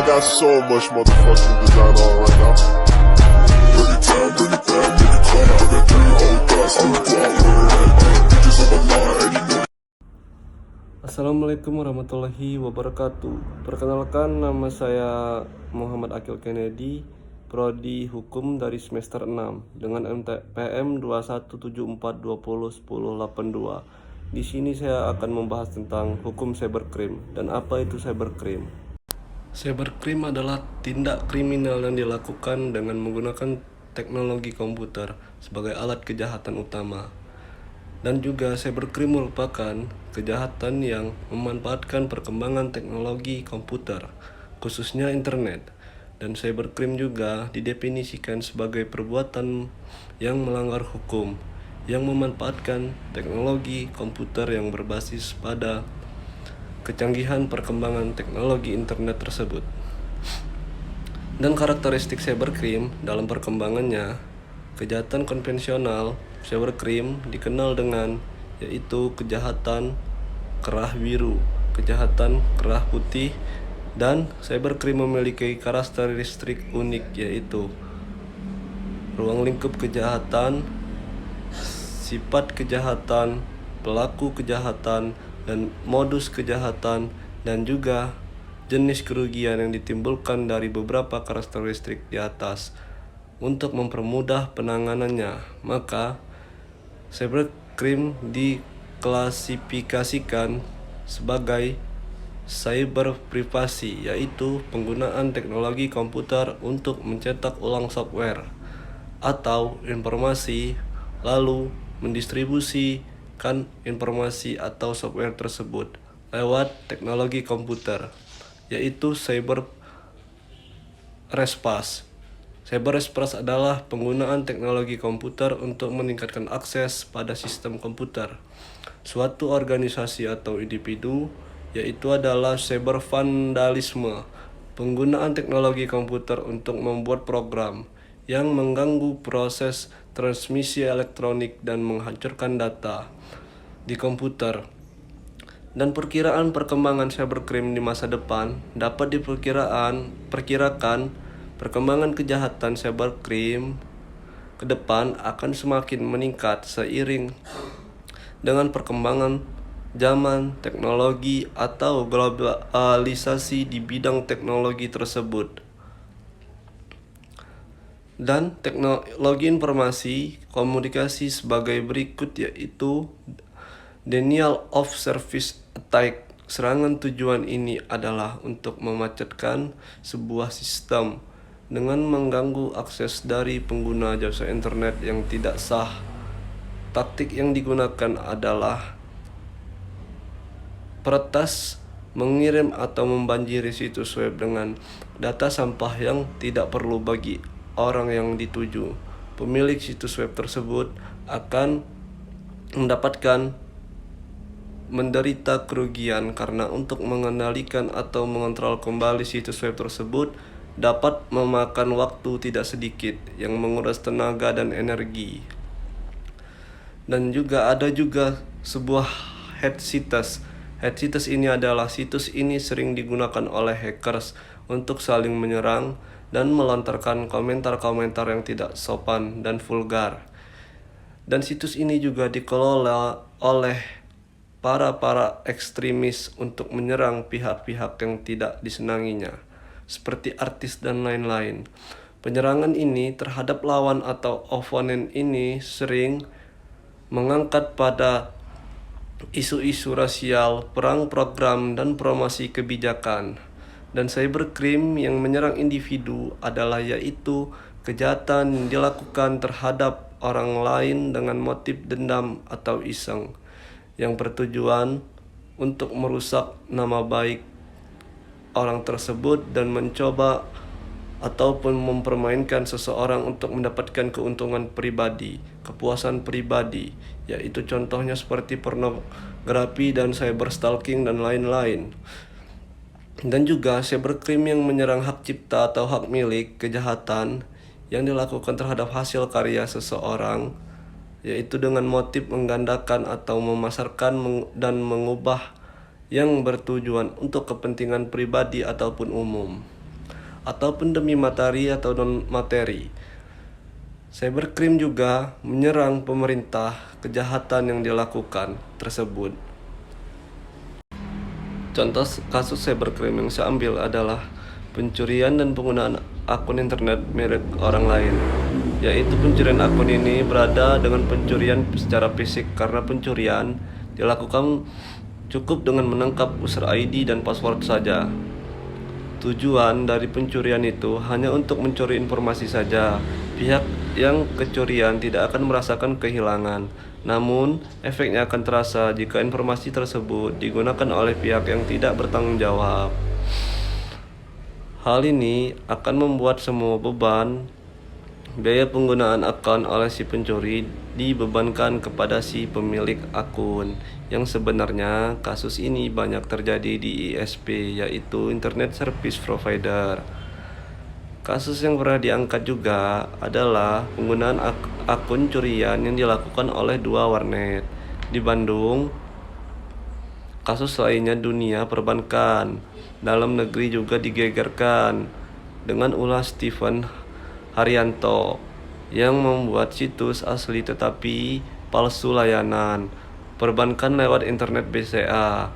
got so much motherfucking design on right now. Bring it down, bring it down, make it clap. I got 3 old guys on the block, bitches on my line, and you know. Assalamualaikum warahmatullahi wabarakatuh. Perkenalkan, nama saya Muhammad Akil Kennedy, Prodi Hukum dari semester 6 dengan MTPM 2174201082. Di sini saya akan membahas tentang hukum cybercrime dan apa itu cybercrime. Cybercrime adalah tindak kriminal yang dilakukan dengan menggunakan teknologi komputer sebagai alat kejahatan utama. Dan juga cybercrime merupakan kejahatan yang memanfaatkan perkembangan teknologi komputer, khususnya internet. Dan cybercrime juga didefinisikan sebagai perbuatan yang melanggar hukum, yang memanfaatkan teknologi komputer yang berbasis pada kecanggihan perkembangan teknologi internet tersebut. Dan karakteristik cybercrime dalam perkembangannya, kejahatan konvensional cybercrime dikenal dengan yaitu kejahatan kerah biru, kejahatan kerah putih, dan cybercrime memiliki karakteristik unik yaitu ruang lingkup kejahatan, sifat kejahatan, pelaku kejahatan, dan modus kejahatan, dan juga jenis kerugian yang ditimbulkan dari beberapa karakteristik di atas. Untuk mempermudah penanganannya, maka cybercrime diklasifikasikan sebagai cyber privasi, yaitu penggunaan teknologi komputer untuk mencetak ulang software atau informasi lalu mendistribusikan informasi atau software tersebut lewat teknologi komputer, yaitu cyberspace. Cyberspace adalah penggunaan teknologi komputer untuk meningkatkan akses pada sistem komputer suatu organisasi atau individu, yaitu adalah cybervandalisme, penggunaan teknologi komputer untuk membuat program yang mengganggu proses transmisi elektronik dan menghancurkan data di komputer. Dan perkiraan perkembangan cybercrime di masa depan dapat diperkirakan perkembangan kejahatan cybercrime ke depan akan semakin meningkat seiring dengan perkembangan zaman teknologi atau globalisasi di bidang teknologi tersebut. Dan teknologi informasi komunikasi sebagai berikut, yaitu denial of service attack. Serangan tujuan ini adalah untuk memacetkan sebuah sistem dengan mengganggu akses dari pengguna jasa internet yang tidak sah. Taktik yang digunakan adalah peretas, mengirim atau membanjiri situs web dengan data sampah yang tidak perlu bagi orang yang dituju. Pemilik situs web tersebut akan menderita kerugian karena untuk mengendalikan atau mengontrol kembali situs web tersebut dapat memakan waktu tidak sedikit yang menguras tenaga dan energi. Dan juga ada sebuah hate sites. Hate sites ini adalah situs ini sering digunakan oleh hackers untuk saling menyerang dan melontarkan komentar-komentar yang tidak sopan dan vulgar. Dan situs ini juga dikelola oleh para ekstremis untuk menyerang pihak-pihak yang tidak disenanginya, seperti artis dan lain-lain. Penyerangan ini terhadap lawan atau oponen ini sering mengangkat pada isu-isu rasial, perang program, dan promosi kebijakan. Dan cybercrime yang menyerang individu adalah yaitu kejahatan yang dilakukan terhadap orang lain dengan motif dendam atau iseng, yang bertujuan untuk merusak nama baik orang tersebut dan mencoba ataupun mempermainkan seseorang untuk mendapatkan keuntungan pribadi, kepuasan pribadi, yaitu contohnya seperti pornografi dan cyberstalking dan lain-lain. Dan juga cybercrime yang menyerang hak cipta atau hak milik, kejahatan yang dilakukan terhadap hasil karya seseorang, yaitu dengan motif menggandakan atau memasarkan dan mengubah yang bertujuan untuk kepentingan pribadi ataupun umum. ataupun demi materi atau non-materi. Cybercrime juga menyerang pemerintah kejahatan yang dilakukan tersebut. Contoh kasus cybercrime yang saya ambil adalah pencurian dan penggunaan akun internet milik orang lain, yaitu pencurian akun ini berada dengan pencurian secara fisik karena pencurian dilakukan cukup dengan menangkap user ID dan password saja. Tujuan dari pencurian itu hanya untuk mencuri informasi saja. Pihak yang kecurian tidak akan merasakan kehilangan, namun efeknya akan terasa jika informasi tersebut digunakan oleh pihak yang tidak bertanggung jawab. Hal ini akan membuat semua beban biaya penggunaan akun oleh si pencuri dibebankan kepada si pemilik akun. Yang sebenarnya kasus ini banyak terjadi di ISP, yaitu Internet Service Provider. Kasus yang pernah diangkat juga adalah penggunaan akun curian yang dilakukan oleh 2 warnet di Bandung. Kasus lainnya dunia perbankan dalam negeri juga digegerkan dengan ulah Stephen Haryanto yang membuat situs asli tetapi palsu layanan perbankan lewat internet BCA.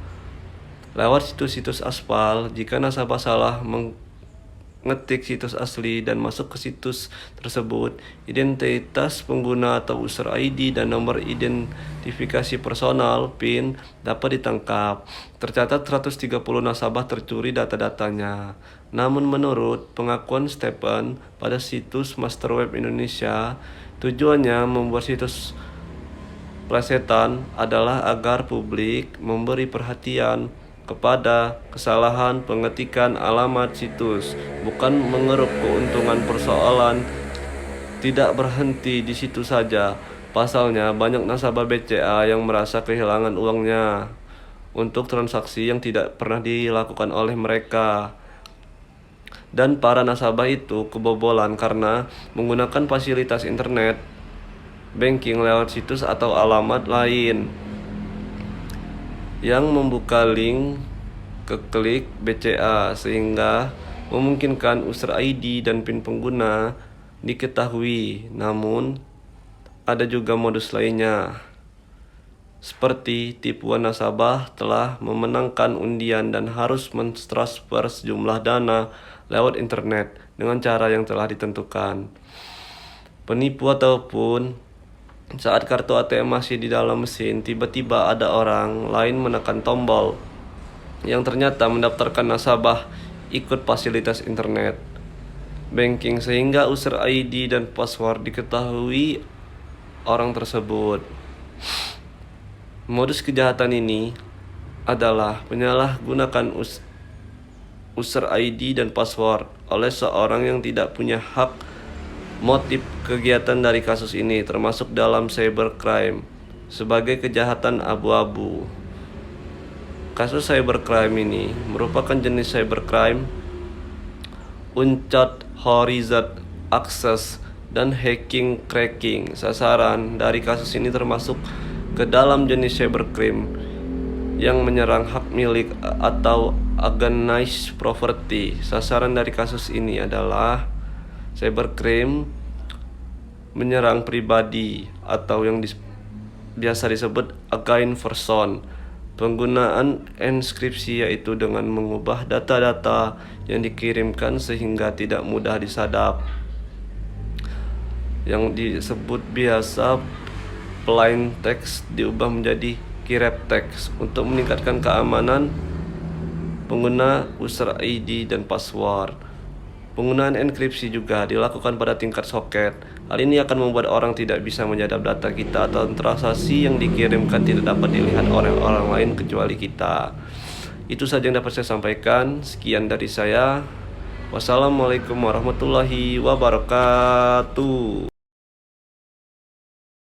Lewat situs-situs aspal, jika nasabah salah mengetik situs asli dan masuk ke situs tersebut, identitas pengguna atau user ID dan nomor identifikasi personal PIN dapat ditangkap. Tercatat 130 nasabah tercuri data-datanya. Namun menurut pengakuan Stephen pada situs Masterweb Indonesia, tujuannya membuat situs plesetan adalah agar publik memberi perhatian kepada kesalahan pengetikan alamat situs, bukan mengeruk keuntungan. Persoalan tidak berhenti di situ saja. Pasalnya, banyak nasabah BCA yang merasa kehilangan uangnya untuk transaksi yang tidak pernah dilakukan oleh mereka. Dan para nasabah itu kebobolan karena menggunakan fasilitas internet banking lewat situs atau alamat lain yang membuka link ke klik BCA, sehingga memungkinkan user ID dan PIN pengguna diketahui. Namun ada juga modus lainnya, seperti tipuan nasabah telah memenangkan undian dan harus mentransfer sejumlah dana lewat internet dengan cara yang telah ditentukan. Penipu ataupun saat kartu ATM masih di dalam mesin, tiba-tiba ada orang lain menekan tombol yang ternyata mendaftarkan nasabah ikut fasilitas internet banking, sehingga user ID dan password diketahui orang tersebut. Modus kejahatan ini adalah penyalahgunakan user ID dan password oleh seorang yang tidak punya hak. Motif kegiatan dari kasus ini termasuk dalam cybercrime sebagai kejahatan abu-abu. Kasus cybercrime ini merupakan jenis cybercrime Uncat Horizon Access dan Hacking Cracking. Sasaran dari kasus ini termasuk ke dalam jenis cybercrime yang menyerang hak milik atau organized property. Sasaran dari kasus ini adalah cybercrime menyerang pribadi atau yang biasa disebut against person. Penggunaan enskripsi yaitu dengan mengubah data-data yang dikirimkan sehingga tidak mudah disadap, yang disebut biasa plain text diubah menjadi kirep text untuk meningkatkan keamanan pengguna user ID dan password. Penggunaan enkripsi juga dilakukan pada tingkat soket. Hal ini akan membuat orang tidak bisa menyadap data kita atau transaksi yang dikirimkan tidak dapat dilihat oleh orang lain kecuali kita. Itu saja yang dapat saya sampaikan. Sekian dari saya. Wassalamualaikum warahmatullahi wabarakatuh.